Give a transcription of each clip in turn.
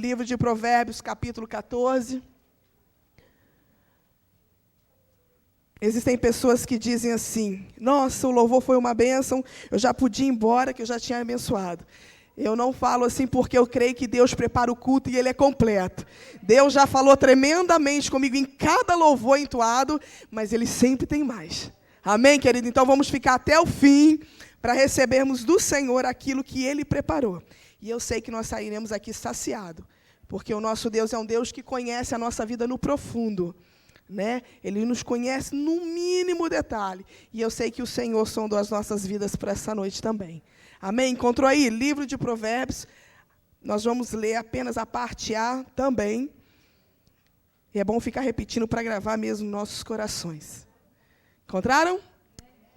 Livro de Provérbios, capítulo 14. Existem pessoas que dizem assim: nossa, o louvor foi uma bênção, eu já podia ir embora, que eu já tinha abençoado. Eu não falo assim porque eu creio que Deus prepara o culto e ele é completo. Deus já falou tremendamente comigo em cada louvor entoado, mas ele sempre tem mais. Amém, querido? Então vamos ficar até o fim para recebermos do Senhor aquilo que ele preparou. E eu sei que nós sairemos aqui saciados, porque o nosso Deus é um Deus que conhece a nossa vida no profundo, né? Ele nos conhece no mínimo detalhe. E eu sei que o Senhor sondou as nossas vidas para essa noite também. Amém? Encontrou aí? Livro de Provérbios. Nós vamos ler apenas a parte A também. E é bom ficar repetindo para gravar mesmo nos nossos corações. Encontraram?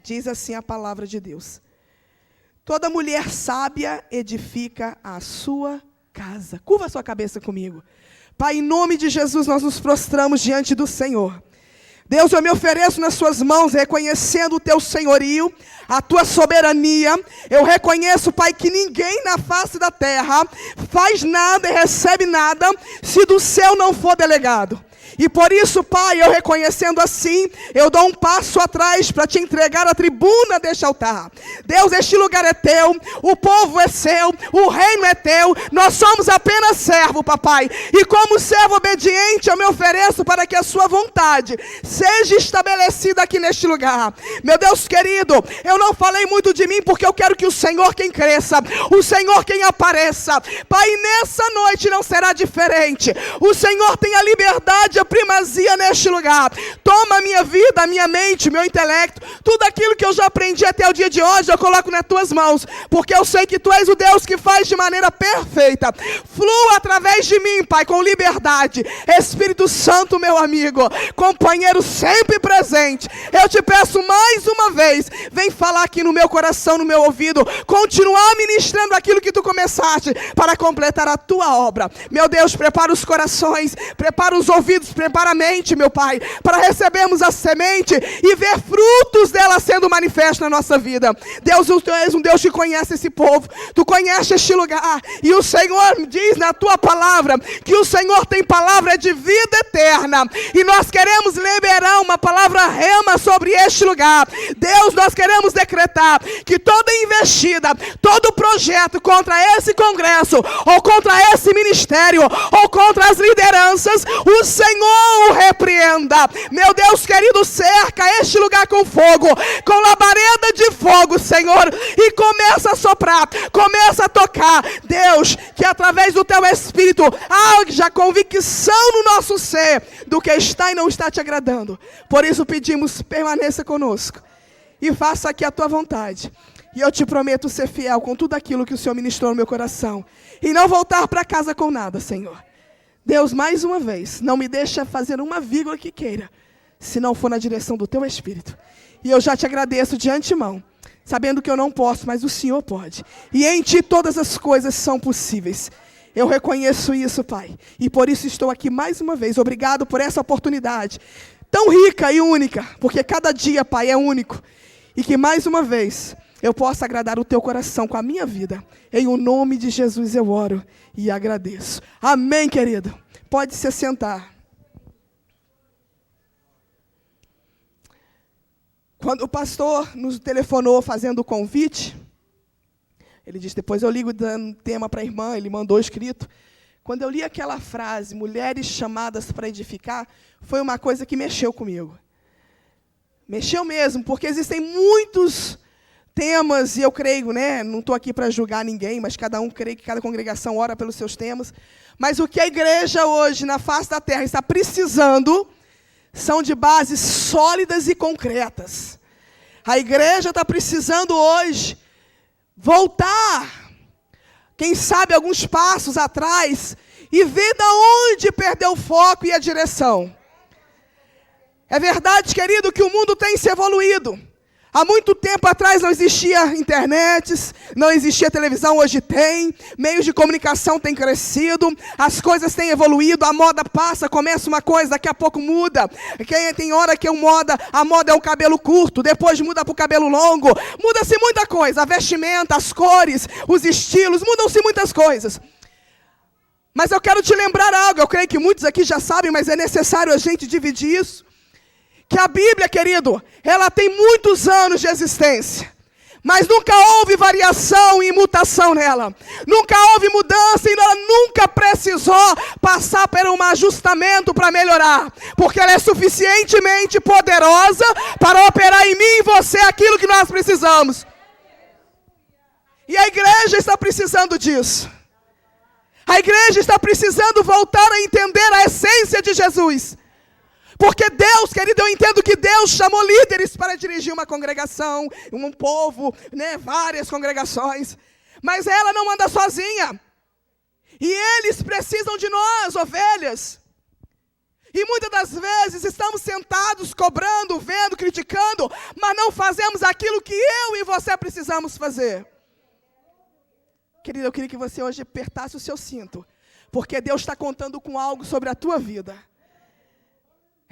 Diz assim a palavra de Deus: toda mulher sábia edifica a sua casa. Curva a sua cabeça comigo. Pai, em nome de Jesus, nós nos prostramos diante do Senhor. Deus, eu me ofereço nas suas mãos, reconhecendo o teu senhorio, a tua soberania. Eu reconheço, Pai, que ninguém na face da terra faz nada e recebe nada se do céu não for delegado. E por isso, Pai, eu reconhecendo assim, eu dou um passo atrás para te entregar a tribuna deste altar. Deus, este lugar é teu, o povo é seu, o reino é teu, nós somos apenas servo, papai. E como servo obediente, eu me ofereço para que a sua vontade seja estabelecida aqui neste lugar. Meu Deus querido, eu não falei muito de mim porque eu quero que o Senhor quem cresça, o Senhor quem apareça. Pai, nessa noite não será diferente. O Senhor tem a liberdade, a primazia neste lugar. Toma a minha vida, a minha mente, meu intelecto, tudo aquilo que eu já aprendi até o dia de hoje, eu coloco nas tuas mãos, porque eu sei que tu és o Deus que faz de maneira perfeita. Flua através de mim, Pai, com liberdade. Espírito Santo, meu amigo, companheiro sempre presente, eu te peço mais uma vez, vem falar aqui no meu coração, no meu ouvido, continuar ministrando aquilo que tu começaste, para completar a tua obra. Meu Deus, prepara os corações, prepara os ouvidos, prepara a mente, meu Pai, para recebermos a semente e ver frutos dela sendo manifestos na nossa vida. Deus, tu és um Deus que conhece esse povo, tu conheces este lugar, e o Senhor diz na tua palavra, que o Senhor tem palavra de vida eterna, e nós queremos liberar uma palavra rema sobre este lugar. Deus, nós queremos decretar que toda investida, todo projeto contra esse congresso, ou contra esse ministério, ou contra as lideranças, o Senhor o repreenda. Meu Deus querido, cerca este lugar com fogo, com labareda de fogo, Senhor, e começa a soprar, começa a tocar. Deus, que através do teu Espírito haja convicção no nosso ser do que está e não está te agradando. Por isso pedimos, permaneça conosco e faça aqui a tua vontade. E eu te prometo ser fiel com tudo aquilo que o Senhor ministrou no meu coração, e não voltar para casa com nada, Senhor. Deus, mais uma vez, não me deixa fazer uma vírgula que queira, se não for na direção do teu Espírito. E eu já te agradeço de antemão, sabendo que eu não posso, mas o Senhor pode. E em ti todas as coisas são possíveis. Eu reconheço isso, Pai. E por isso estou aqui mais uma vez. Obrigado por essa oportunidade tão rica e única, porque cada dia, Pai, é único. E que mais uma vez eu possa agradar o teu coração com a minha vida. Em o nome de Jesus eu oro e agradeço. Amém, querido. Pode se sentar. Quando o pastor nos telefonou fazendo o convite, ele disse, depois eu ligo dando tema para a irmã, ele mandou escrito. Quando eu li aquela frase, mulheres chamadas para edificar, foi uma coisa que mexeu comigo. Mexeu mesmo, porque existem muitos temas, e eu creio, né, não estou aqui para julgar ninguém, mas cada um crê que cada congregação ora pelos seus temas. Mas o que a igreja hoje, na face da terra, está precisando, são de bases sólidas e concretas. A igreja está precisando hoje voltar, quem sabe alguns passos atrás, e ver de onde perdeu o foco e a direção. É verdade, querido, que o mundo tem se evoluído. Há muito tempo atrás não existia internet, não existia televisão, hoje tem. Meios de comunicação têm crescido, as coisas têm evoluído, a moda passa, começa uma coisa, daqui a pouco muda. Tem hora que a moda é o cabelo curto, depois muda para o cabelo longo. Muda-se muita coisa, a vestimenta, as cores, os estilos, mudam-se muitas coisas. Mas eu quero te lembrar algo, eu creio que muitos aqui já sabem, mas é necessário a gente dividir isso. Que a Bíblia, querido, ela tem muitos anos de existência. Mas nunca houve variação e mutação nela. Nunca houve mudança e ela nunca precisou passar por um ajustamento para melhorar. Porque ela é suficientemente poderosa para operar em mim e em você aquilo que nós precisamos. E a igreja está precisando disso. A igreja está precisando voltar a entender a essência de Jesus. Porque Deus, querido, eu entendo que Deus chamou líderes para dirigir uma congregação, um povo, né, várias congregações. Mas ela não anda sozinha. E eles precisam de nós, ovelhas. E muitas das vezes estamos sentados, cobrando, vendo, criticando, mas não fazemos aquilo que eu e você precisamos fazer. Querido, eu queria que você hoje apertasse o seu cinto, porque Deus está contando com algo sobre a tua vida.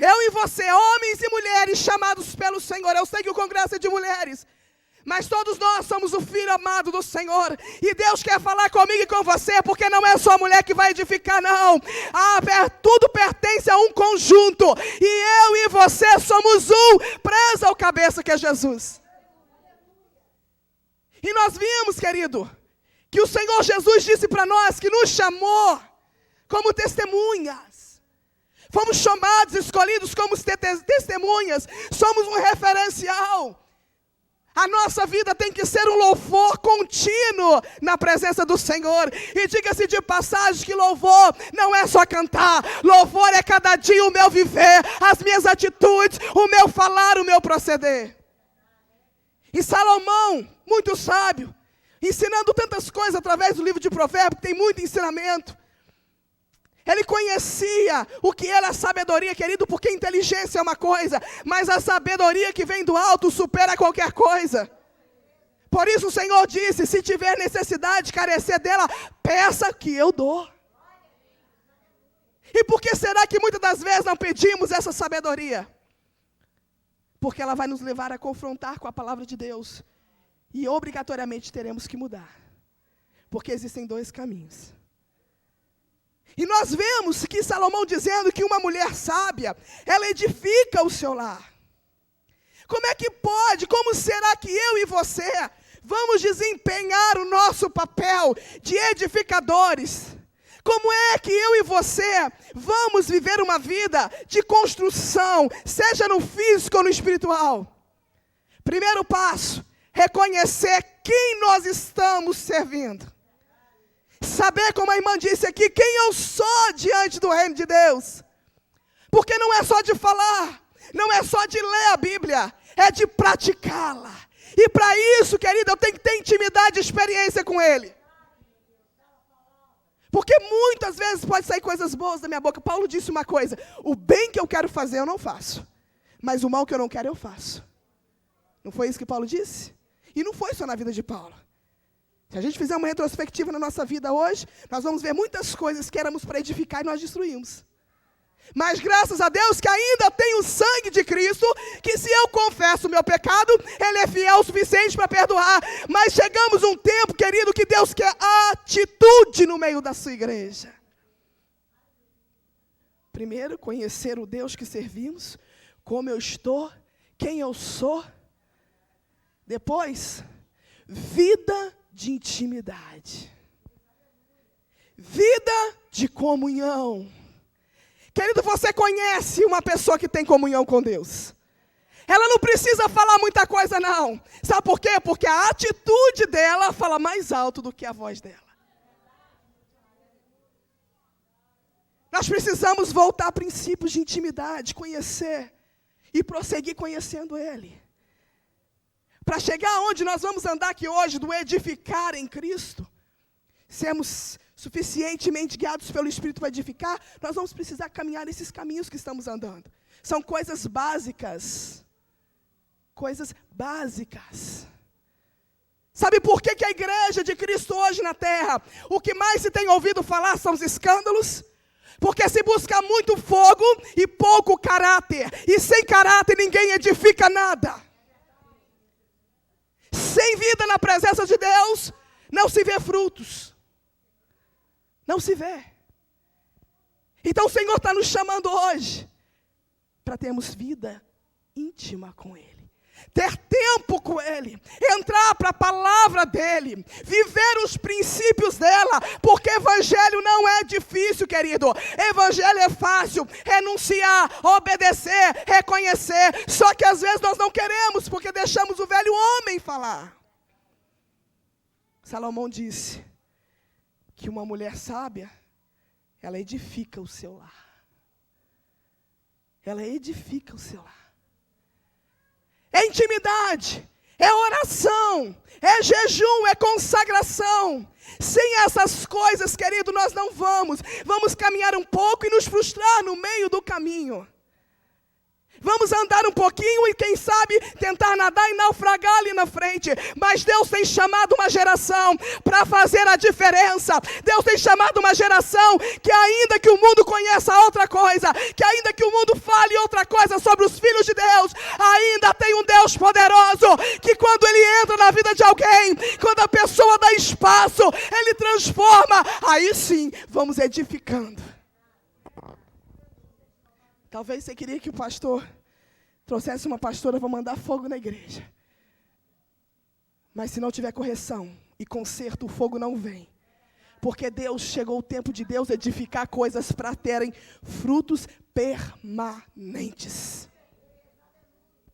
Eu e você, homens e mulheres chamados pelo Senhor. Eu sei que o congresso é de mulheres, mas todos nós somos o filho amado do Senhor. E Deus quer falar comigo e com você, porque não é só a mulher que vai edificar, não. Tudo pertence a um conjunto. E eu e você somos preso ao cabeça que é Jesus. E nós vimos, querido, que o Senhor Jesus disse para nós que nos chamou como testemunhas. Fomos chamados, escolhidos como testemunhas. Somos um referencial. A nossa vida tem que ser um louvor contínuo na presença do Senhor. E diga-se de passagem que louvor não é só cantar. Louvor é cada dia o meu viver, as minhas atitudes, o meu falar, o meu proceder. E Salomão, muito sábio, ensinando tantas coisas através do livro de Provérbios, que tem muito ensinamento. Ele conhecia o que era a sabedoria, querido, porque inteligência é uma coisa, mas a sabedoria que vem do alto supera qualquer coisa. Por isso o Senhor disse, se tiver necessidade de carecer dela, peça que eu dou. E por que será que muitas das vezes não pedimos essa sabedoria? Porque ela vai nos levar a confrontar com a palavra de Deus. E obrigatoriamente teremos que mudar. Porque existem dois caminhos. E nós vemos que Salomão dizendo que uma mulher sábia, ela edifica o seu lar. Como é que pode, como será que eu e você vamos desempenhar o nosso papel de edificadores? Como é que eu e você vamos viver uma vida de construção, seja no físico ou no espiritual? Primeiro passo, reconhecer quem nós estamos servindo. Saber, como a irmã disse aqui, quem eu sou diante do reino de Deus. Porque não é só de falar, não é só de ler a Bíblia, é de praticá-la. E para isso, querida, eu tenho que ter intimidade e experiência com Ele. Porque muitas vezes pode sair coisas boas da minha boca. Paulo disse uma coisa, o bem que eu quero fazer eu não faço, mas o mal que eu não quero eu faço. Não foi isso que Paulo disse? E não foi só na vida de Paulo. Se a gente fizer uma retrospectiva na nossa vida hoje, nós vamos ver muitas coisas que éramos para edificar e nós destruímos. Mas graças a Deus que ainda tem o sangue de Cristo, que se eu confesso o meu pecado, Ele é fiel o suficiente para perdoar. Mas chegamos um tempo, querido, que Deus quer atitude no meio da sua igreja. Primeiro, conhecer o Deus que servimos, como eu estou, quem eu sou. Depois, vida de intimidade. Vida de comunhão. Querido, você conhece uma pessoa que tem comunhão com Deus. Ela não precisa falar muita coisa, não. Sabe por quê? Porque a atitude dela fala mais alto do que a voz dela. Nós precisamos voltar a princípios de intimidade, conhecer e prosseguir conhecendo Ele. Para chegar onde nós vamos andar aqui hoje, do edificar em Cristo, sermos suficientemente guiados pelo Espírito para edificar, nós vamos precisar caminhar nesses caminhos que estamos andando. São coisas básicas. Coisas básicas. Sabe por que a igreja de Cristo hoje na terra, o que mais se tem ouvido falar são os escândalos? Porque se busca muito fogo e pouco caráter. E sem caráter ninguém edifica nada. Sem vida na presença de Deus, não se vê frutos. Não se vê. Então o Senhor está nos chamando hoje para termos vida íntima com Ele. Ter tempo com Ele, entrar para a palavra dEle, viver os princípios dela, porque evangelho não é difícil, querido. Evangelho é fácil, renunciar, obedecer, reconhecer, só que às vezes nós não queremos, porque deixamos o velho homem falar. Salomão disse que uma mulher sábia, ela edifica o seu lar. Ela edifica o seu lar. É intimidade, é oração, é jejum, é consagração. Sem essas coisas, querido, nós não vamos caminhar um pouco e nos frustrar no meio do caminho. Vamos andar um pouquinho e quem sabe tentar nadar e naufragar ali na frente. Mas Deus tem chamado uma geração para fazer a diferença. Deus tem chamado uma geração que ainda que o mundo conheça outra coisa, que ainda que o mundo fale outra coisa sobre os filhos de Deus, ainda tem um Deus poderoso, que quando Ele entra na vida de alguém, quando a pessoa dá espaço, Ele transforma. Aí sim, vamos edificando. Talvez você queria que o pastor trouxesse uma pastora para mandar fogo na igreja. Mas se não tiver correção e conserto, o fogo não vem. Porque chegou o tempo de Deus edificar coisas para terem frutos permanentes.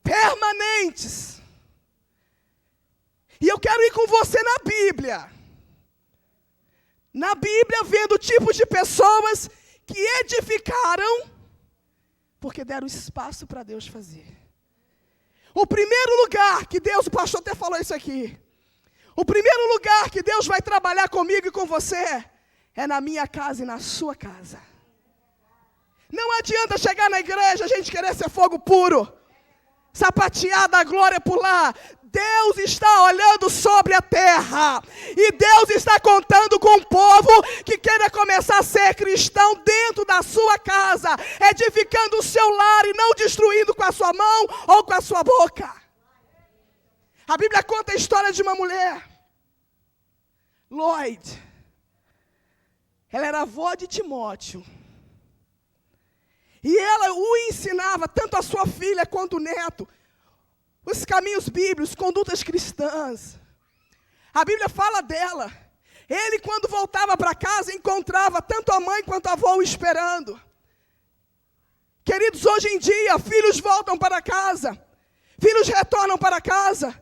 Permanentes. E eu quero ir com você na Bíblia. Na Bíblia, vendo tipos de pessoas que edificaram porque deram espaço para Deus fazer. O primeiro lugar que Deus, o pastor até falou isso aqui, o primeiro lugar que Deus vai trabalhar comigo e com você, é na minha casa e na sua casa. Não adianta chegar na igreja, a gente querer ser fogo puro, sapatear da glória pular. Deus está olhando sobre a terra, e Deus está contando com um povo que queira começar a ser cristão dentro da sua casa, edificando o seu lar e não destruindo com a sua mão ou com a sua boca. A Bíblia conta a história de uma mulher, Lloyd. Ela era avó de Timóteo, e ela o ensinava, tanto a sua filha quanto o neto, os caminhos bíblicos, condutas cristãs. A Bíblia fala dela. Ele, quando voltava para casa, encontrava tanto a mãe quanto a avó o esperando. Queridos, hoje em dia, filhos voltam para casa. Filhos retornam para casa.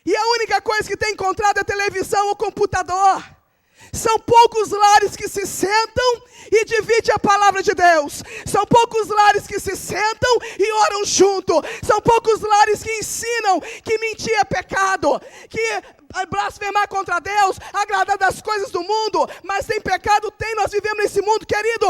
E a única coisa que tem encontrado é televisão ou computador. São poucos lares que se sentam e dividem a palavra de Deus. São poucos lares que se sentam e oram junto. São poucos lares que ensinam que mentir é pecado, que blasfemar contra Deus, agradar das coisas do mundo. Mas tem pecado? Tem, nós vivemos nesse mundo, querido.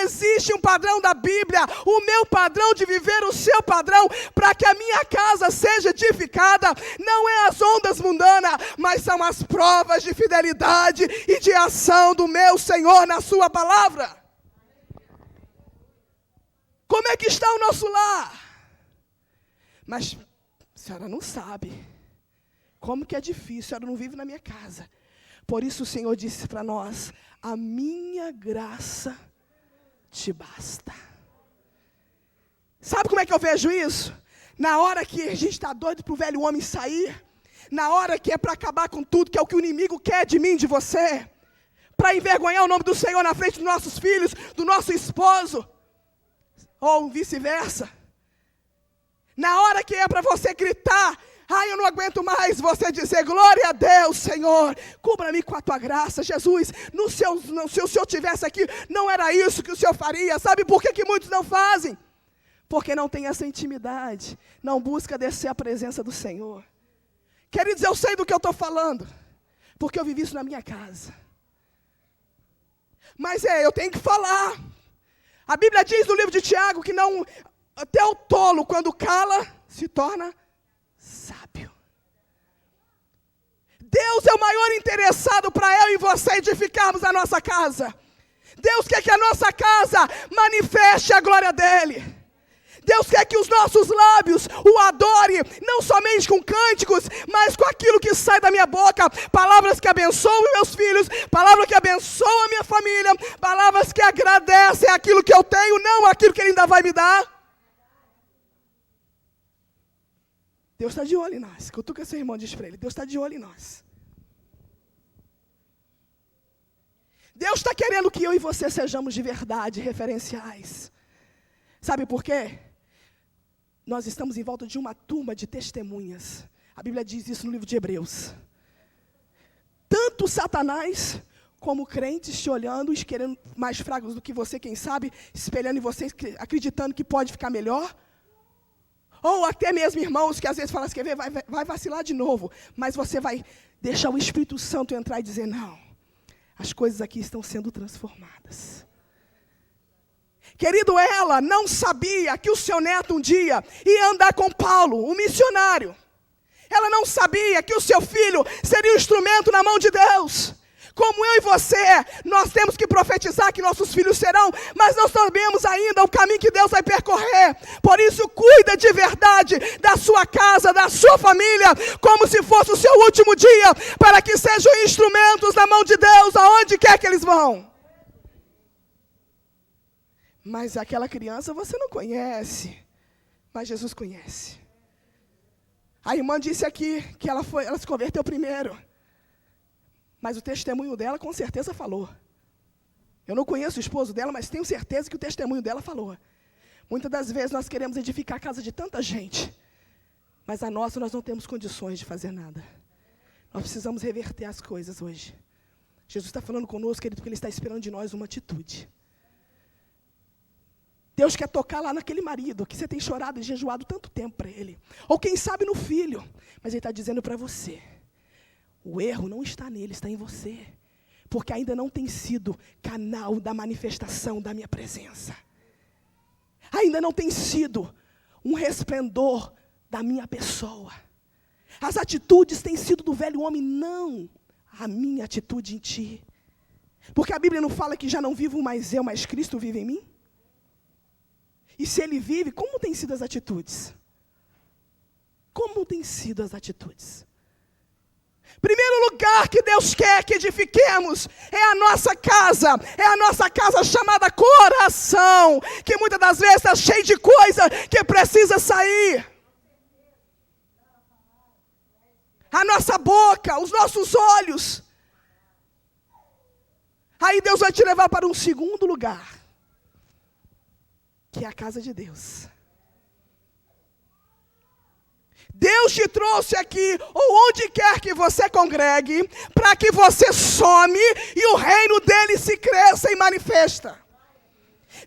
Existe um padrão da Bíblia, o meu padrão de viver, o seu padrão, para que a minha casa seja edificada. Não é as ondas mundanas, mas são as provas de fidelidade e de ação do meu Senhor na sua palavra. Como é que está o nosso lar? Mas a senhora não sabe. Como que é difícil, a senhora não vive na minha casa. Por isso o Senhor disse para nós, a minha graça te basta. Sabe como é que eu vejo isso? Na hora que a gente está doido para o velho homem sair, na hora que é para acabar com tudo, que é o que o inimigo quer de mim, de você, para envergonhar o nome do Senhor na frente dos nossos filhos, do nosso esposo, ou vice-versa. Na hora que é para você gritar, eu não aguento mais, você dizer, glória a Deus, Senhor, cubra-me com a tua graça, Jesus, se o Senhor estivesse aqui, não era isso que o Senhor faria. Sabe por que muitos não fazem? Porque não tem essa intimidade, não busca descer a presença do Senhor. Queridos, eu sei do que eu estou falando, porque eu vivi isso na minha casa. Mas eu tenho que falar. A Bíblia diz no livro de Tiago que não, até o tolo, quando cala, se torna sábio. Deus é o maior interessado para eu e você edificarmos a nossa casa. Deus quer que a nossa casa manifeste a glória dEle. Deus quer que os nossos lábios o adorem, não somente com cânticos, mas com aquilo que sai da minha boca, palavras que abençoam meus filhos, palavras que abençoam a minha família, palavras que agradecem aquilo que eu tenho, não aquilo que Ele ainda vai me dar. Deus está de olho em nós. Cutuca seu irmão, diz para ele, Deus está de olho em nós. Deus está querendo que eu e você sejamos de verdade, referenciais. Sabe por quê? Nós estamos em volta de uma turma de testemunhas. A Bíblia diz isso no livro de Hebreus. Tanto Satanás como crentes te olhando, querendo mais fracos do que você, quem sabe, espelhando em você, acreditando que pode ficar melhor. Ou até mesmo irmãos que às vezes falam, quer ver, vai vacilar de novo. Mas você vai deixar o Espírito Santo entrar e dizer, não, as coisas aqui estão sendo transformadas. Querido, ela não sabia que o seu neto um dia ia andar com Paulo, um missionário. Ela não sabia que o seu filho seria um instrumento na mão de Deus. Como eu e você, nós temos que profetizar que nossos filhos serão, mas não sabemos ainda o caminho que Deus vai percorrer. Por isso, cuida de verdade da sua casa, da sua família, como se fosse o seu último dia, para que sejam instrumentos na mão de Deus, aonde quer que eles vão. Mas aquela criança você não conhece, mas Jesus conhece. A irmã disse aqui que ela se converteu primeiro. Mas o testemunho dela com certeza falou. Eu não conheço o esposo dela, mas tenho certeza que o testemunho dela falou. Muitas das vezes nós queremos edificar a casa de tanta gente, mas a nossa nós não temos condições de fazer nada. Nós precisamos reverter as coisas hoje. Jesus está falando conosco, querido, porque Ele está esperando de nós uma atitude. Deus quer tocar lá naquele marido que você tem chorado e jejuado tanto tempo para ele. Ou quem sabe no filho. Mas Ele está dizendo para você, o erro não está nele, está em você. Porque ainda não tem sido canal da manifestação da minha presença. Ainda não tem sido um resplendor da minha pessoa. As atitudes têm sido do velho homem, não a minha atitude em ti. Porque a Bíblia não fala que já não vivo mais eu, mas Cristo vive em mim? E se Ele vive, como têm sido as atitudes? Como têm sido as atitudes? Primeiro lugar que Deus quer que edifiquemos é a nossa casa chamada coração, que muitas das vezes está cheio de coisa que precisa sair. A nossa boca, os nossos olhos. Aí Deus vai te levar para um segundo lugar, que é a casa de Deus. Deus te trouxe aqui, ou onde quer que você congregue, para que você some e o reino dele se cresça e manifesta.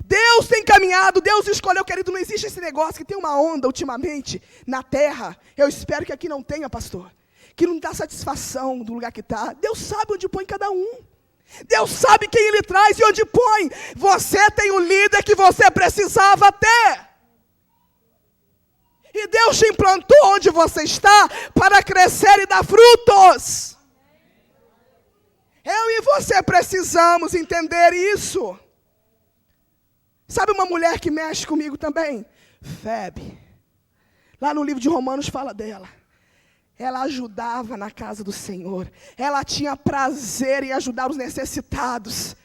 Deus tem caminhado, Deus escolheu, querido, não existe esse negócio que tem uma onda ultimamente na terra. Eu espero que aqui não tenha, pastor, que não dá satisfação do lugar que está. Deus sabe onde põe cada um. Deus sabe quem Ele traz e onde põe. Você tem o líder que você precisava ter. E Deus te implantou onde você está para crescer e dar frutos. Eu e você precisamos entender isso. Sabe uma mulher que mexe comigo também? Febe. Lá no livro de Romanos fala dela. Ela ajudava na casa do Senhor. Ela tinha prazer em ajudar os necessitados.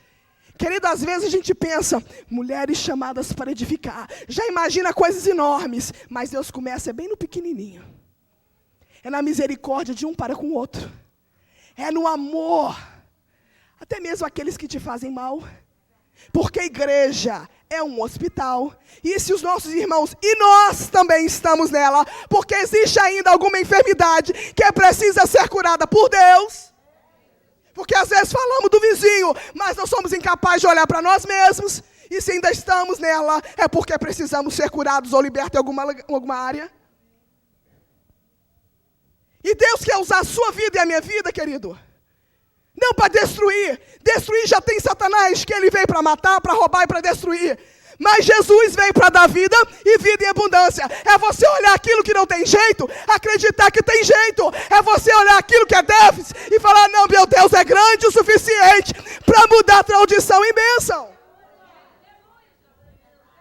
Querido, às vezes a gente pensa, mulheres chamadas para edificar. Já imagina coisas enormes. Mas Deus começa bem no pequenininho. É na misericórdia de um para com o outro. É no amor. Até mesmo aqueles que te fazem mal. Porque a igreja é um hospital. E se os nossos irmãos, e nós também estamos nela, porque existe ainda alguma enfermidade que precisa ser curada por Deus. Porque às vezes falamos do vizinho, mas não somos incapazes de olhar para nós mesmos. E se ainda estamos nela, é porque precisamos ser curados ou libertos em alguma área. E Deus quer usar a sua vida e a minha vida, querido. Não para destruir. Destruir já tem Satanás, que ele veio para matar, para roubar e para destruir. Mas Jesus veio para dar vida e vida em abundância. É você olhar aquilo que não tem jeito, acreditar que tem jeito. É você olhar aquilo que é déficit e falar, não, meu Deus é grande o suficiente para mudar a maldição em bênção.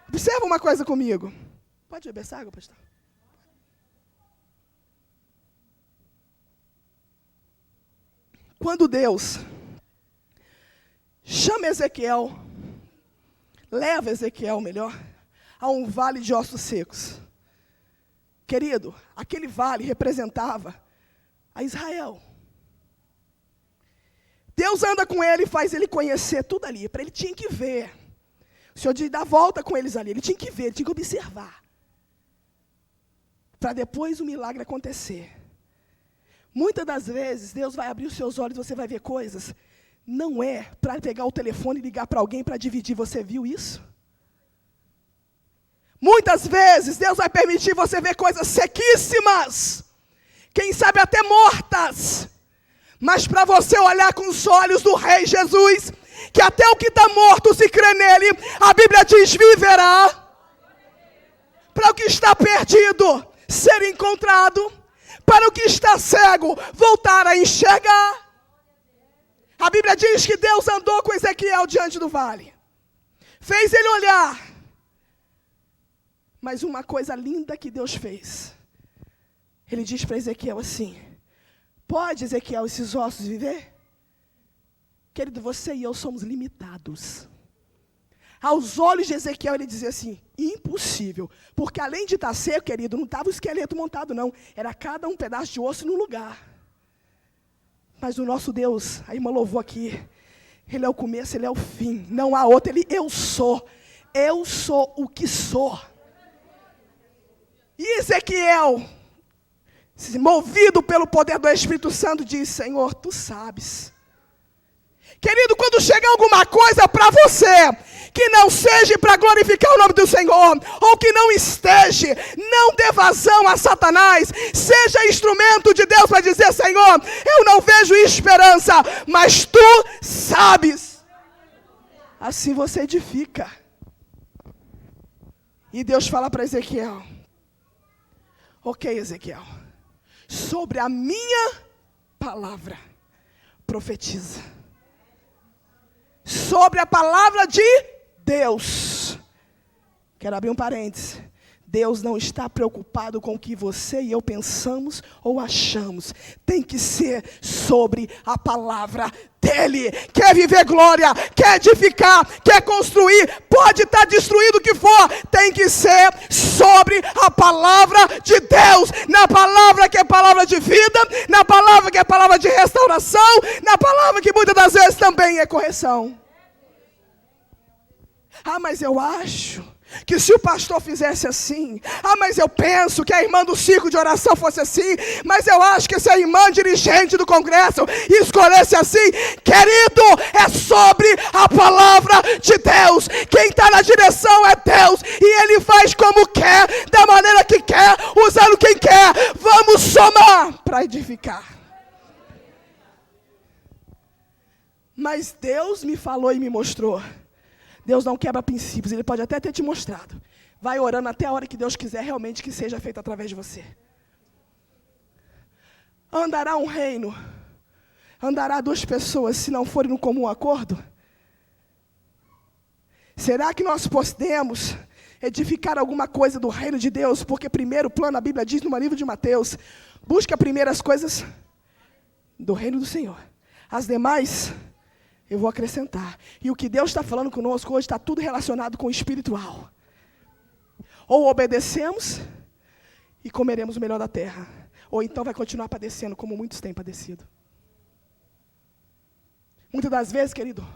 Observa uma coisa comigo. Pode beber essa água, pastor? Quando Deus chama Ezequiel, leva Ezequiel, melhor, a um vale de ossos secos. Querido, aquele vale representava a Israel. Deus anda com ele e faz ele conhecer tudo ali. Para ele tinha que ver. O Senhor dá volta com eles ali. Ele tinha que ver, ele tinha que observar. Para depois o milagre acontecer. Muitas das vezes, Deus vai abrir os seus olhos e você vai ver coisas. Não é para pegar o telefone e ligar para alguém para dividir. Você viu isso? Muitas vezes, Deus vai permitir você ver coisas sequíssimas. Quem sabe até mortas. Mas para você olhar com os olhos do Rei Jesus, que até o que está morto, se crê nele, a Bíblia diz, viverá. Para o que está perdido, ser encontrado. Para o que está cego, voltar a enxergar. A Bíblia diz que Deus andou com Ezequiel diante do vale. Fez ele olhar. Mas uma coisa linda que Deus fez. Ele diz para Ezequiel assim, pode, Ezequiel, esses ossos viver? Querido, você e eu somos limitados. Aos olhos de Ezequiel, ele dizia assim, impossível. Porque além de estar seco, querido, não estava o esqueleto montado, não. Era cada um pedaço de osso no lugar. Mas o nosso Deus, a irmã louvou aqui, Ele é o começo, Ele é o fim. Não há outro, eu sou o que sou. E Ezequiel, movido pelo poder do Espírito Santo, diz, Senhor, Tu sabes. Querido, quando chegar alguma coisa para você, que não seja para glorificar o nome do Senhor, ou que não esteja, não dê vazão a Satanás, seja instrumento de Deus para dizer, Senhor, eu não vejo esperança, mas Tu sabes. Assim você edifica. E Deus fala para Ezequiel, ok, Ezequiel, sobre a minha palavra, profetiza. Sobre a palavra de Deus. Quero abrir um parênteses. Deus não está preocupado com o que você e eu pensamos ou achamos. Tem que ser sobre a palavra dEle. Quer viver glória, quer edificar, quer construir, pode estar destruído o que for. Tem que ser sobre a palavra de Deus. Na palavra que é palavra de vida, na palavra que é palavra de restauração, na palavra que muitas das vezes também é correção. Ah, mas eu acho que se o pastor fizesse assim, mas eu penso que a irmã do círculo de oração fosse assim, mas eu acho que se a irmã dirigente do congresso escolhesse assim, querido, é sobre a palavra de Deus. Quem está na direção é Deus, e Ele faz como quer, da maneira que quer, usando quem quer. Vamos somar para edificar. Mas Deus me falou e me mostrou. Deus não quebra princípios, Ele pode até ter te mostrado. Vai orando até a hora que Deus quiser realmente que seja feito através de você. Andará um reino, andará duas pessoas se não forem no comum acordo? Será que nós podemos edificar alguma coisa do reino de Deus? Porque primeiro plano, a Bíblia diz no livro de Mateus, busca primeiro as coisas do reino do Senhor. As demais eu vou acrescentar. E o que Deus está falando conosco hoje está tudo relacionado com o espiritual. Ou obedecemos e comeremos o melhor da terra. Ou então vai continuar padecendo, como muitos têm padecido. Muitas das vezes, querido,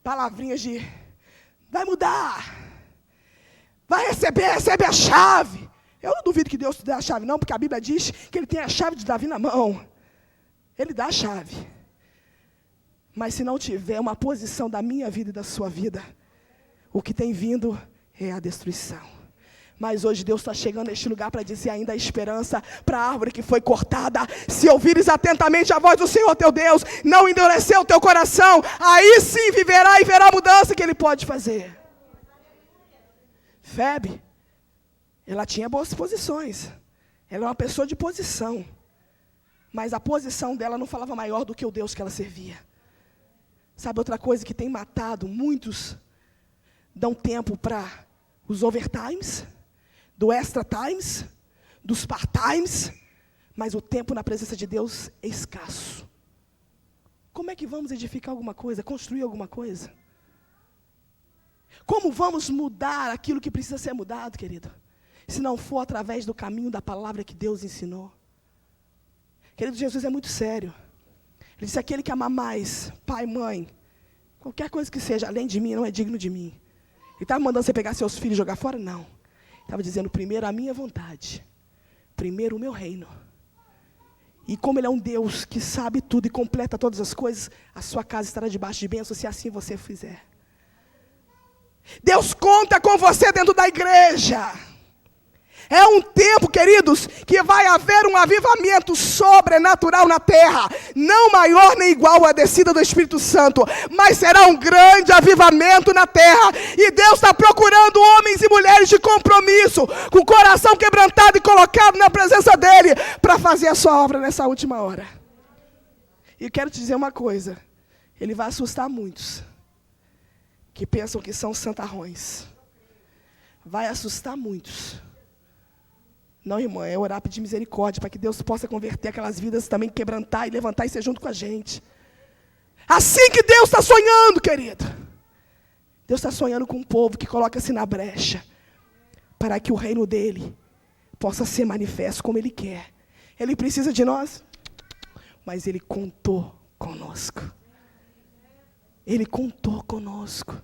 palavrinhas de vai mudar, vai recebe a chave. Eu não duvido que Deus te dê a chave, não, porque a Bíblia diz que Ele tem a chave de Davi na mão. Ele dá a chave. Mas se não tiver uma posição da minha vida e da sua vida, o que tem vindo é a destruição. Mas hoje Deus está chegando neste lugar para dizer ainda a esperança para a árvore que foi cortada. Se ouvires atentamente a voz do Senhor teu Deus, não endurecer o teu coração, aí sim viverá e verá a mudança que Ele pode fazer. Febe, ela tinha boas posições. Ela é uma pessoa de posição. Mas a posição dela não falava maior do que o Deus que ela servia. Sabe outra coisa que tem matado? Muitos dão tempo para os overtimes, do extra times, dos part-times, mas o tempo na presença de Deus é escasso. Como é que vamos edificar alguma coisa, construir alguma coisa? Como vamos mudar aquilo que precisa ser mudado, querido? Se não for através do caminho da palavra que Deus ensinou. Querido, Jesus é muito sério. Ele disse: aquele que ama mais, pai, mãe, qualquer coisa que seja, além de mim, não é digno de mim. Ele estava mandando você pegar seus filhos e jogar fora? Não. Ele estava dizendo: primeiro a minha vontade, primeiro o meu reino. E como Ele é um Deus que sabe tudo e completa todas as coisas, a sua casa estará debaixo de bênção, se assim você fizer. Deus conta com você dentro da igreja. É um tempo, queridos, que vai haver um avivamento sobrenatural na terra. Não maior nem igual à descida do Espírito Santo, mas será um grande avivamento na terra. E Deus está procurando homens e mulheres de compromisso, com o coração quebrantado e colocado na presença dEle, para fazer a sua obra nessa última hora. E quero te dizer uma coisa: Ele vai assustar muitos que pensam que são santarrões. Vai assustar muitos. Não, irmã, é orar, pedir misericórdia, para que Deus possa converter aquelas vidas também, quebrantar e levantar e ser junto com a gente. Assim que Deus está sonhando, querido. Deus está sonhando com um povo que coloca-se na brecha, para que o reino dEle possa ser manifesto como Ele quer. Ele precisa de nós, mas Ele contou conosco. Ele contou conosco.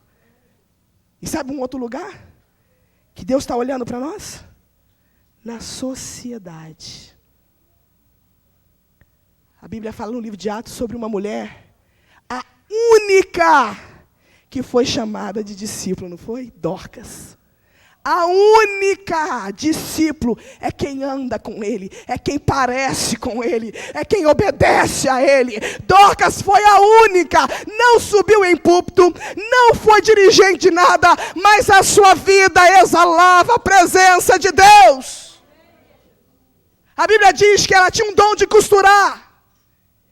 E sabe um outro lugar que Deus está olhando para nós? Na sociedade. A Bíblia fala no livro de Atos sobre uma mulher, a única que foi chamada de discípula, não foi? Dorcas. A única discípulo é quem anda com Ele, é quem parece com Ele, é quem obedece a Ele. Dorcas foi a única, não subiu em púlpito, não foi dirigente de nada, mas a sua vida exalava a presença de Deus. A Bíblia diz que ela tinha um dom de costurar,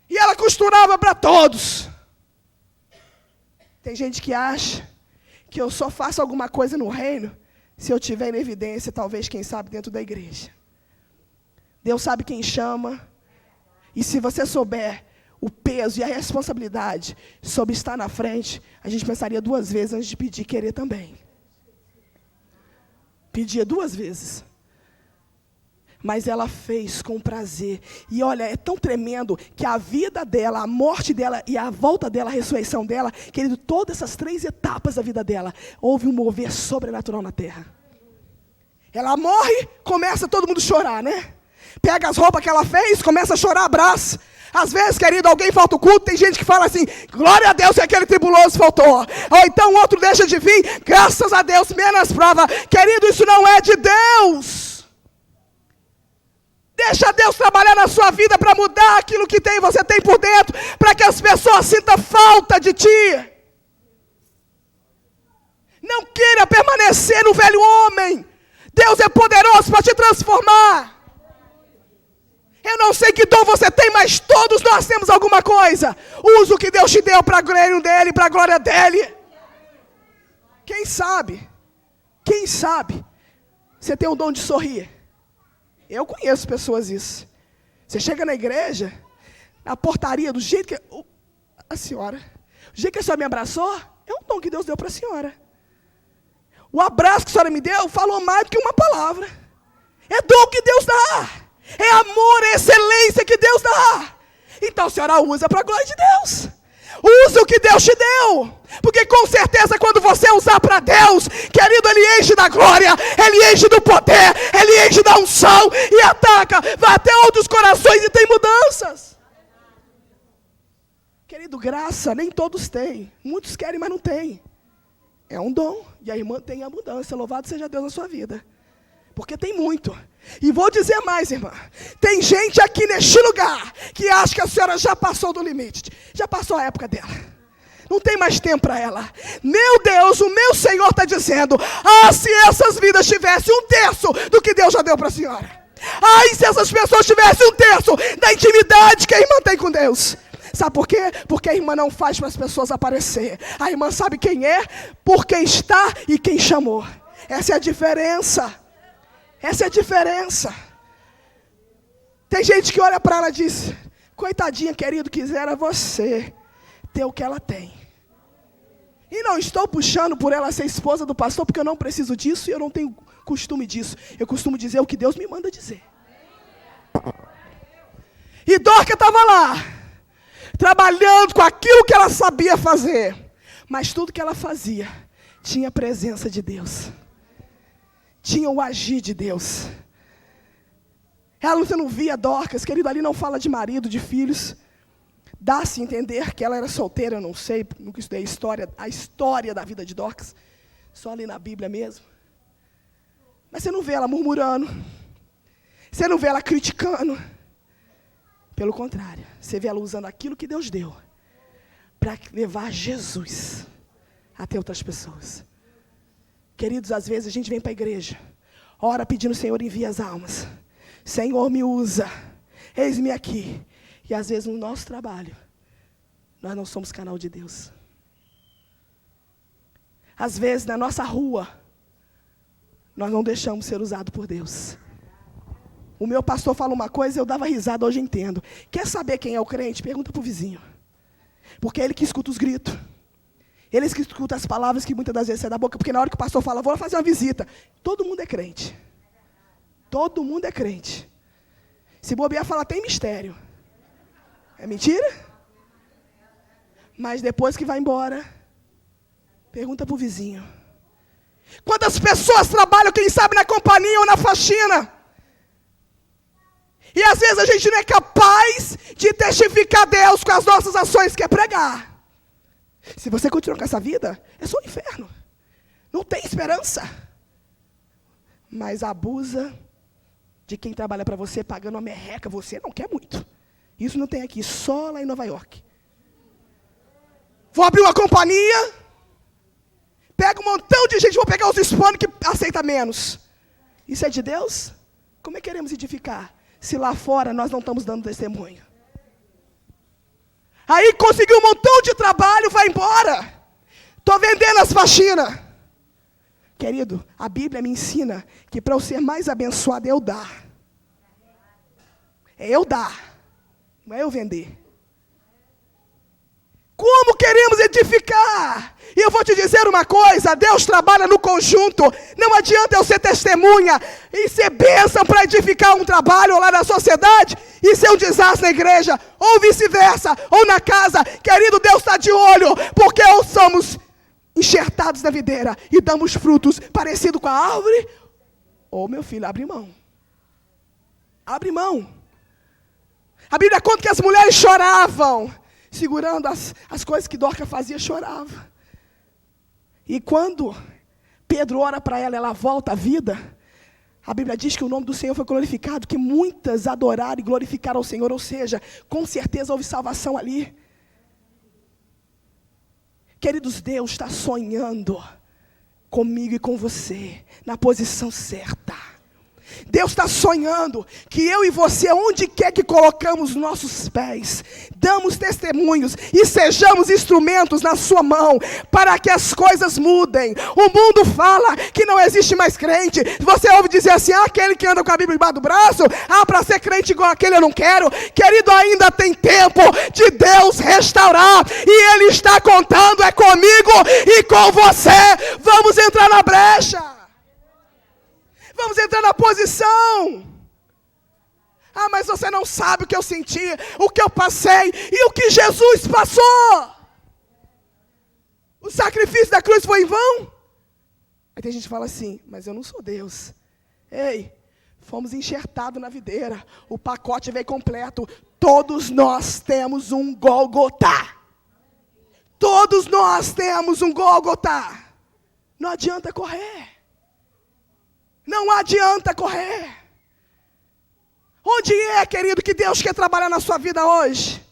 e ela costurava para todos. Tem gente que acha que eu só faço alguma coisa no reino se eu tiver em evidência, talvez, quem sabe, dentro da igreja. Deus sabe quem chama. E se você souber o peso e a responsabilidade sobre estar na frente, a gente pensaria 2 vezes antes de pedir, querer também. Pedia 2 vezes. Mas ela fez com prazer. E olha, é tão tremendo que a vida dela, a morte dela e a volta dela, a ressurreição dela, querido, todas essas 3 etapas da vida dela, houve um mover sobrenatural na terra. Ela morre, começa todo mundo a chorar, né? Pega as roupas que ela fez, começa a chorar, abraça. Às vezes, querido, alguém falta o culto, tem gente que fala assim: glória a Deus que aquele tribuloso faltou. Ou então o outro deixa de vir, graças a Deus, menos prova. Querido, isso não é de Deus. Deixa Deus trabalhar na sua vida para mudar aquilo que você tem por dentro, para que as pessoas sintam falta de ti. Não queira permanecer no velho homem. Deus é poderoso para te transformar. Eu não sei que dom você tem, mas todos nós temos alguma coisa. Use o que Deus te deu para o reino dEle, para a glória dEle. Quem sabe, você tem o dom de sorrir. Eu conheço pessoas isso. Você chega na igreja, na portaria, do jeito que o jeito que a senhora me abraçou, é um dom que Deus deu para a senhora. O abraço que a senhora me deu falou mais do que uma palavra. É dom que Deus dá. É amor, é excelência que Deus dá. Então a senhora usa para a glória de Deus. Use o que Deus te deu. Porque com certeza quando você usar para Deus, querido, Ele enche da glória, Ele enche do poder, Ele enche da unção e ataca, vai até outros corações e tem mudanças. Querido, graça nem todos têm. Muitos querem, mas não têm. É um dom. E a irmã tem abundância. Louvado seja Deus na sua vida. Porque tem muito. E vou dizer mais, irmã. Tem gente aqui neste lugar que acha que a senhora já passou do limite. Já passou a época dela. Não tem mais tempo para ela. Meu Deus, o meu Senhor está dizendo: se essas vidas tivessem 1/3 do que Deus já deu para a senhora. E se essas pessoas tivessem 1/3 da intimidade que a irmã tem com Deus. Sabe por quê? Porque a irmã não faz para as pessoas aparecer. A irmã sabe quem é, por quem está e quem chamou. Essa é a diferença. Essa é a diferença. Tem gente que olha para ela e diz: coitadinha, querido, quisera você ter o que ela tem. E não estou puxando por ela ser esposa do pastor, porque eu não preciso disso e eu não tenho costume disso. Eu costumo dizer o que Deus me manda dizer. E Dorca estava lá, trabalhando com aquilo que ela sabia fazer. Mas tudo que ela fazia tinha a presença de Deus. Tinha o agir de Deus. Você não via Dorcas, querido, ali não fala de marido, de filhos. Dá-se a entender que ela era solteira, eu não sei, nunca estudei a história da vida de Dorcas. Só ali na Bíblia mesmo. Mas você não vê ela murmurando. Você não vê ela criticando. Pelo contrário, você vê ela usando aquilo que Deus deu para levar Jesus até outras pessoas. Queridos, às vezes a gente vem para a igreja, ora pedindo: Senhor, envia as almas. Senhor, me usa. Eis-me aqui. E às vezes no nosso trabalho, nós não somos canal de Deus. Às vezes na nossa rua, nós não deixamos ser usados por Deus. O meu pastor fala uma coisa, eu dava risada, hoje entendo. Quer saber quem é o crente? Pergunta para o vizinho. Porque é ele que escuta os gritos. Ele que escuta as palavras que muitas das vezes saem da boca. Porque na hora que o pastor fala: vou fazer uma visita, todo mundo é crente. Todo mundo é crente. Se bobear, fala: tem mistério. É mentira? Mas depois que vai embora, pergunta para o vizinho. Quantas pessoas trabalham, quem sabe, na companhia ou na faxina? E às vezes a gente não é capaz de testificar Deus com as nossas ações, que é pregar. Se você continuar com essa vida, é só um inferno. Não tem esperança. Mas abusa de quem trabalha para você, pagando uma merreca, você não quer muito. Isso não tem aqui, só lá em Nova York. Vou abrir uma companhia, pega um montão de gente, vou pegar os hispanos que aceita menos. Isso é de Deus? Como é que queremos edificar, se lá fora nós não estamos dando testemunho? Aí conseguiu um montão de trabalho, vai embora. Estou vendendo as faxinas. Querido, a Bíblia me ensina que para eu ser mais abençoado é eu dar. É eu dar. Não é eu vender. Como queremos edificar? E eu vou te dizer uma coisa: Deus trabalha no conjunto. Não adianta eu ser testemunha e ser bênção para edificar um trabalho lá na sociedade e ser um desastre na igreja, ou vice-versa, ou na casa. Querido, Deus está de olho, porque ou somos enxertados na videira e damos frutos parecidos com a árvore, ou, meu filho, abre mão. Abre mão. A Bíblia conta que as mulheres choravam, segurando as coisas que Dorca fazia, chorava. E quando Pedro ora para ela, ela volta à vida. A Bíblia diz que o nome do Senhor foi glorificado, que muitas adoraram e glorificaram ao Senhor, ou seja, com certeza houve salvação ali. Queridos, Deus está sonhando comigo e com você, na posição certa. Deus está sonhando que eu e você, onde quer que colocamos nossos pés, damos testemunhos e sejamos instrumentos na sua mão, para que as coisas mudem. O mundo fala que não existe mais crente. Você ouve dizer assim: aquele que anda com a Bíblia embaixo do braço, para ser crente igual aquele eu não quero. Querido, ainda tem tempo de Deus restaurar, e Ele está contando é comigo e com você. Vamos entrar na brecha. Vamos entrar na posição. Mas você não sabe o que eu senti, o que eu passei e o que Jesus passou. O sacrifício da cruz foi em vão? Aí tem gente que fala assim: mas eu não sou Deus. Ei, fomos enxertados na videira, o pacote veio completo. Todos nós temos um Gólgota. Todos nós temos um Gólgota. Não adianta correr. Não adianta correr. Onde é, querido, que Deus quer trabalhar na sua vida hoje?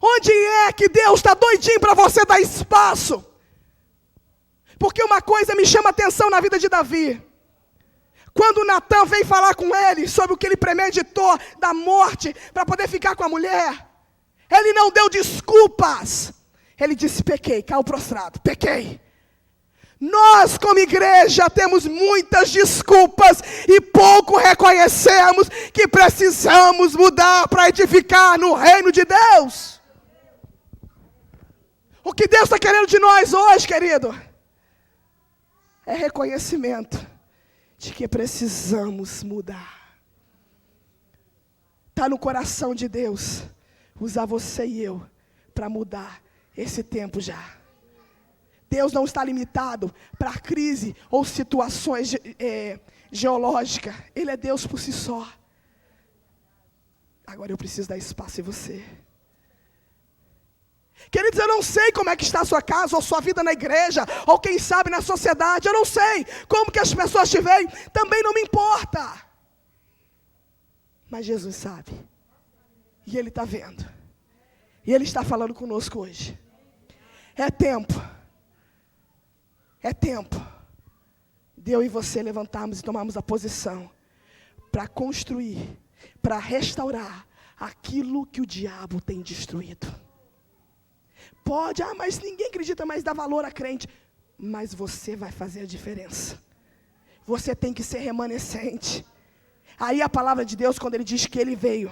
Onde é que Deus está doidinho para você dar espaço? Porque uma coisa me chama a atenção na vida de Davi. Quando Natan veio falar com ele sobre o que ele premeditou da morte para poder ficar com a mulher, ele não deu desculpas. Ele disse: pequei, caiu prostrado, pequei. Nós, como igreja, temos muitas desculpas e pouco reconhecemos que precisamos mudar para edificar no reino de Deus. O que Deus está querendo de nós hoje, querido, é reconhecimento de que precisamos mudar. Está no coração de Deus usar você e eu para mudar esse tempo já. Deus não está limitado para crise ou situações geológicas. Ele é Deus por si só. Agora eu preciso dar espaço em você. Queridos, eu não sei como é que está a sua casa, ou sua vida na igreja, ou quem sabe na sociedade. Eu não sei como que as pessoas te veem. Também não me importa. Mas Jesus sabe. E Ele está vendo. E Ele está falando conosco hoje. É tempo. É tempo de eu e você levantarmos e tomarmos a posição para construir, para restaurar aquilo que o diabo tem destruído. Pode, mas ninguém acredita mais dar valor a crente. Mas você vai fazer a diferença. Você tem que ser remanescente. Aí a palavra de Deus, quando Ele diz que Ele veio,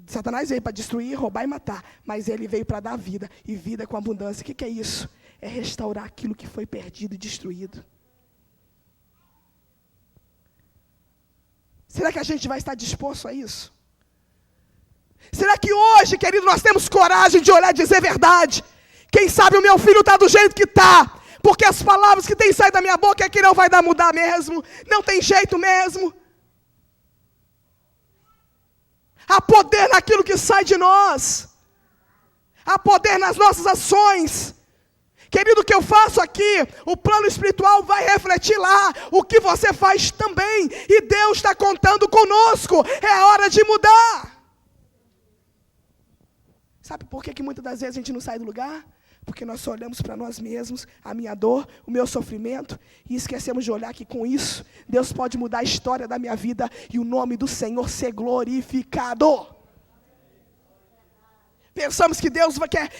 Satanás veio para destruir, roubar e matar, mas Ele veio para dar vida, e vida com abundância. O que é isso? É restaurar aquilo que foi perdido e destruído. Será que a gente vai estar disposto a isso? Será que hoje, querido, nós temos coragem de olhar e dizer verdade? Quem sabe o meu filho está do jeito que está, porque as palavras que têm saído da minha boca é que não vai dar mudar mesmo, não tem jeito mesmo. Há poder naquilo que sai de nós, há poder nas nossas ações. Querido, o que eu faço aqui, o plano espiritual vai refletir lá, o que você faz também, e Deus está contando conosco, é a hora de mudar. Sabe por que muitas das vezes a gente não sai do lugar? Porque nós só olhamos para nós mesmos, a minha dor, o meu sofrimento, e esquecemos de olhar que com isso, Deus pode mudar a história da minha vida, e o nome do Senhor ser glorificado. Pensamos que Deus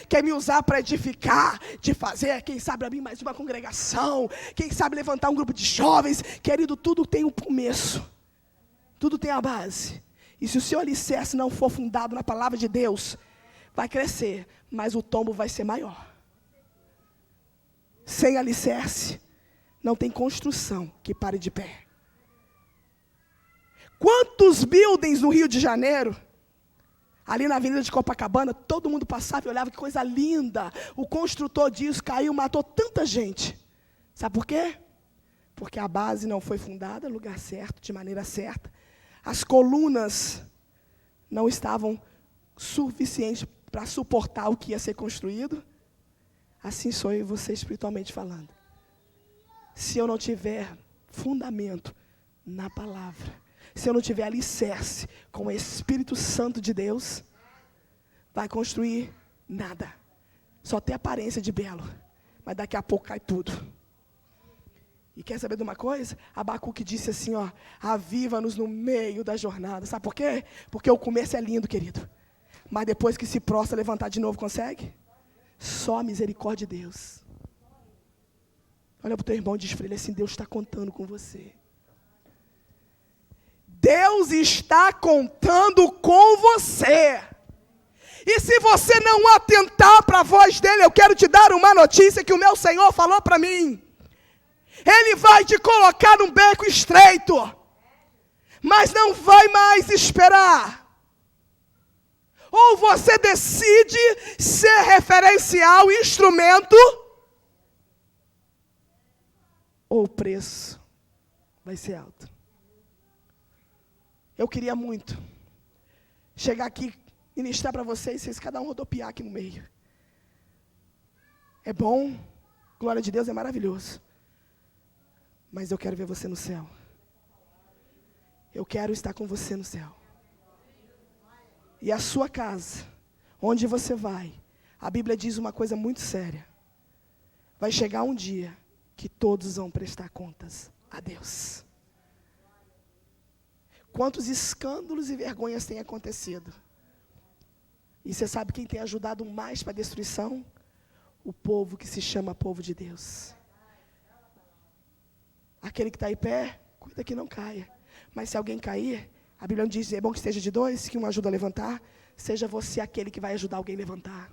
quer me usar para edificar, de fazer, quem sabe abrir mais uma congregação, quem sabe levantar um grupo de jovens. Querido, tudo tem um começo, tudo tem a base. E se o seu alicerce não for fundado na palavra de Deus, vai crescer, mas o tombo vai ser maior. Sem alicerce, não tem construção que pare de pé. Quantos buildings no Rio de Janeiro, ali na Avenida de Copacabana, todo mundo passava e olhava, que coisa linda. O construtor disso caiu, matou tanta gente. Sabe por quê? Porque a base não foi fundada no lugar certo, de maneira certa. As colunas não estavam suficientes para suportar o que ia ser construído. Assim sou eu e você espiritualmente falando. Se eu não tiver fundamento na palavra, se eu não tiver alicerce com o Espírito Santo de Deus, vai construir nada. Só tem aparência de belo, mas daqui a pouco cai tudo. E quer saber de uma coisa? Abacuque disse assim, aviva-nos no meio da jornada. Sabe por quê? Porque o começo é lindo, querido. Mas depois que se prostra, levantar de novo, consegue? Só a misericórdia de Deus. Olha para o teu irmão e diz para ele assim, Deus está contando com você. Deus está contando com você. E se você não atentar para a voz dele, eu quero te dar uma notícia que o meu Senhor falou para mim. Ele vai te colocar num beco estreito, mas não vai mais esperar. Ou você decide ser referencial, instrumento, ou o preço vai ser alto. Eu queria muito chegar aqui, ministrar para vocês cada um rodopiar aqui no meio. É bom, glória de Deus, é maravilhoso. Mas eu quero ver você no céu. Eu quero estar com você no céu. E a sua casa, onde você vai, a Bíblia diz uma coisa muito séria. Vai chegar um dia que todos vão prestar contas a Deus. Quantos escândalos e vergonhas têm acontecido? E você sabe quem tem ajudado mais para a destruição? O povo que se chama povo de Deus. aquele que está em pé, cuida que não caia. Mas se alguém cair, a Bíblia diz, é bom que esteja de dois, que um ajuda a levantar. Seja você aquele que vai ajudar alguém a levantar.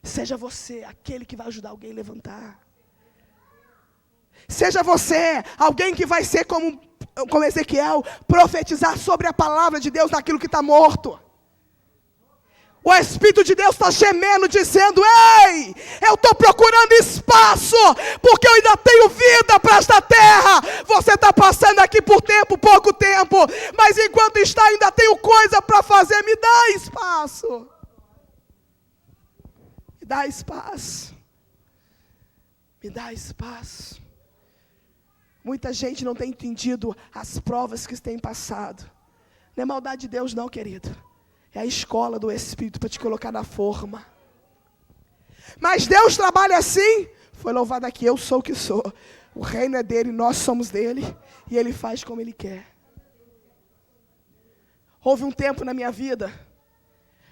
Seja você aquele que vai ajudar alguém a levantar. Seja você alguém que vai ser como Ezequiel, profetizar sobre a palavra de Deus naquilo que está morto. O Espírito de Deus está gemendo, dizendo, ei, eu estou procurando espaço, porque eu ainda tenho vida para esta terra. Você está passando aqui por pouco tempo, mas enquanto está, ainda tenho coisa para fazer. Me dá espaço. Me dá espaço. Me dá espaço. Muita gente não tem entendido as provas que têm passado. Não é maldade de Deus não, querido. É a escola do Espírito para te colocar na forma. Mas Deus trabalha assim. Foi louvado aqui, eu sou o que sou. O reino é dele, nós somos dele. E ele faz como ele quer. Houve um tempo na minha vida,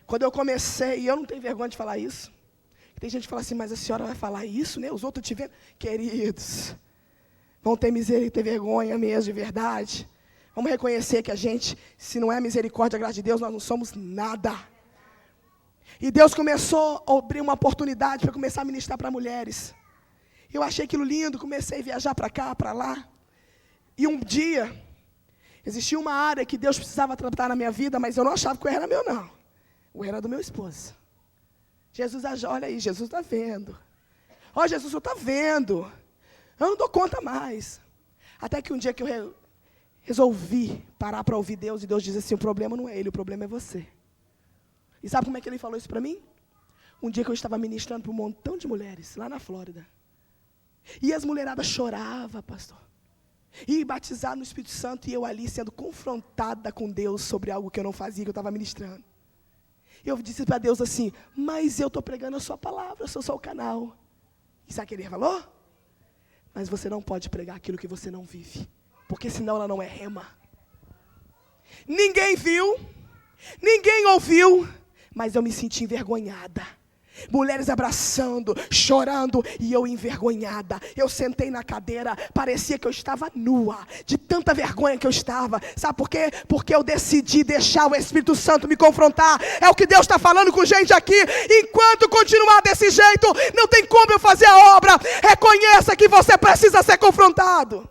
quando eu comecei, e eu não tenho vergonha de falar isso. Tem gente que fala assim, mas a senhora vai falar isso, né? Os outros te vendo. Queridos, vão ter miséria, ter vergonha mesmo, de verdade. Vamos reconhecer que a gente, se não é misericórdia, a graça de Deus, nós não somos nada. E Deus começou a abrir uma oportunidade para começar a ministrar para mulheres. Eu achei aquilo lindo, comecei a viajar para cá, para lá. E um dia, existia uma área que Deus precisava tratar na minha vida, mas eu não achava que o erro era meu, não. O erro era do meu esposo. Jesus, olha aí, Jesus está vendo. Ó, Jesus, eu estou vendo. Eu não dou conta mais. Até que um dia que eu resolvi parar para ouvir Deus, e Deus diz assim, o problema não é ele, o problema é você. E sabe como é que ele falou isso para mim? Um dia que eu estava ministrando para um montão de mulheres, lá na Flórida. E as mulheradas choravam, pastor. E batizado no Espírito Santo, e eu ali sendo confrontada com Deus sobre algo que eu não fazia, que eu estava ministrando. E eu disse para Deus assim, mas eu estou pregando a sua palavra, eu sou só o canal. E sabe o que ele falou? Mas você não pode pregar aquilo que você não vive. Porque senão ela não é rema. Ninguém viu, ninguém ouviu, mas eu me senti envergonhada. Mulheres abraçando, chorando, e eu envergonhada. Eu sentei na cadeira, parecia que eu estava nua, de tanta vergonha que eu estava. Sabe por quê? Porque eu decidi deixar o Espírito Santo me confrontar. É o que Deus está falando com gente aqui. Enquanto continuar desse jeito, não tem como eu fazer a obra. Reconheça que você precisa ser confrontado.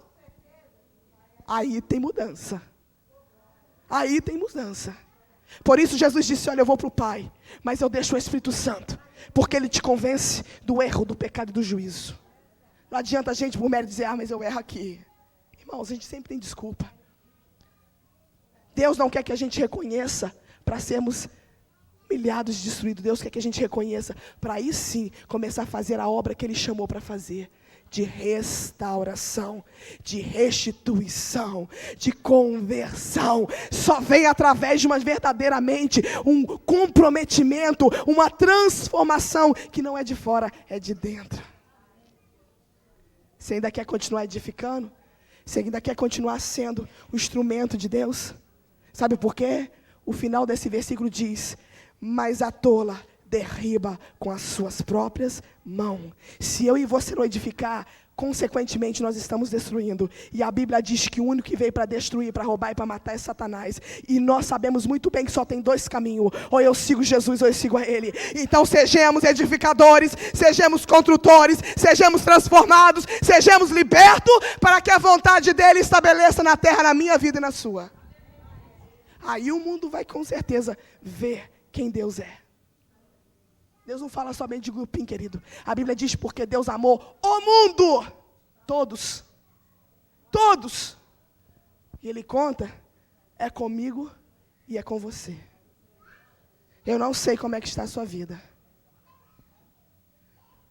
Aí tem mudança. Aí tem mudança. Por isso Jesus disse, olha, eu vou para o Pai, mas eu deixo o Espírito Santo, porque ele te convence do erro, do pecado e do juízo. Não adianta a gente por mérito dizer, mas eu erro aqui. Irmãos, a gente sempre tem desculpa. Deus não quer que a gente reconheça para sermos humilhados e destruídos. Deus quer que a gente reconheça para aí sim começar a fazer a obra que ele chamou para fazer. De restauração, de restituição, de conversão. Só vem através de verdadeiramente um comprometimento, uma transformação que não é de fora, é de dentro. Você ainda quer continuar edificando? Você ainda quer continuar sendo o instrumento de Deus? Sabe por quê? O final desse versículo diz, mas a tola derriba com as suas próprias mãos. Se eu e você não edificar, consequentemente nós estamos destruindo. E a Bíblia diz que o único que veio para destruir, para roubar e para matar é Satanás. E nós sabemos muito bem que só tem dois caminhos. Ou eu sigo Jesus ou eu sigo a ele. Então sejamos edificadores, sejamos construtores, sejamos transformados, sejamos libertos, para que a vontade dele estabeleça na terra, na minha vida e na sua. Aí o mundo vai com certeza ver quem Deus é. Deus não fala somente de grupinho, querido. A Bíblia diz porque Deus amou o mundo. Todos. Todos. E ele conta, é comigo e é com você. Eu não sei como é que está a sua vida.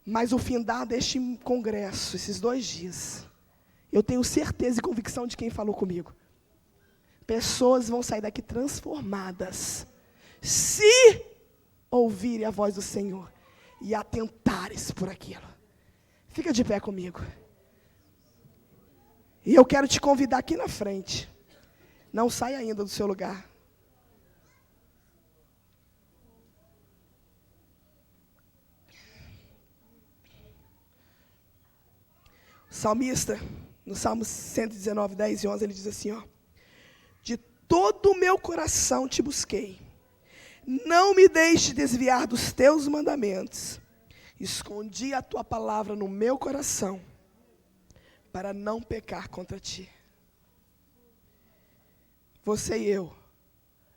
Mas o findar deste congresso, esses 2 dias, eu tenho certeza e convicção de quem falou comigo. Pessoas vão sair daqui transformadas. Se ouvirem a voz do Senhor e atentares por aquilo. Fica de pé comigo. E eu quero te convidar aqui na frente. Não saia ainda do seu lugar. salmista, no Salmo 119, 10 e 11, ele diz assim, ó: de todo o meu coração te busquei, não me deixe desviar dos teus mandamentos. Escondi a tua palavra no meu coração, para não pecar contra ti. Você e eu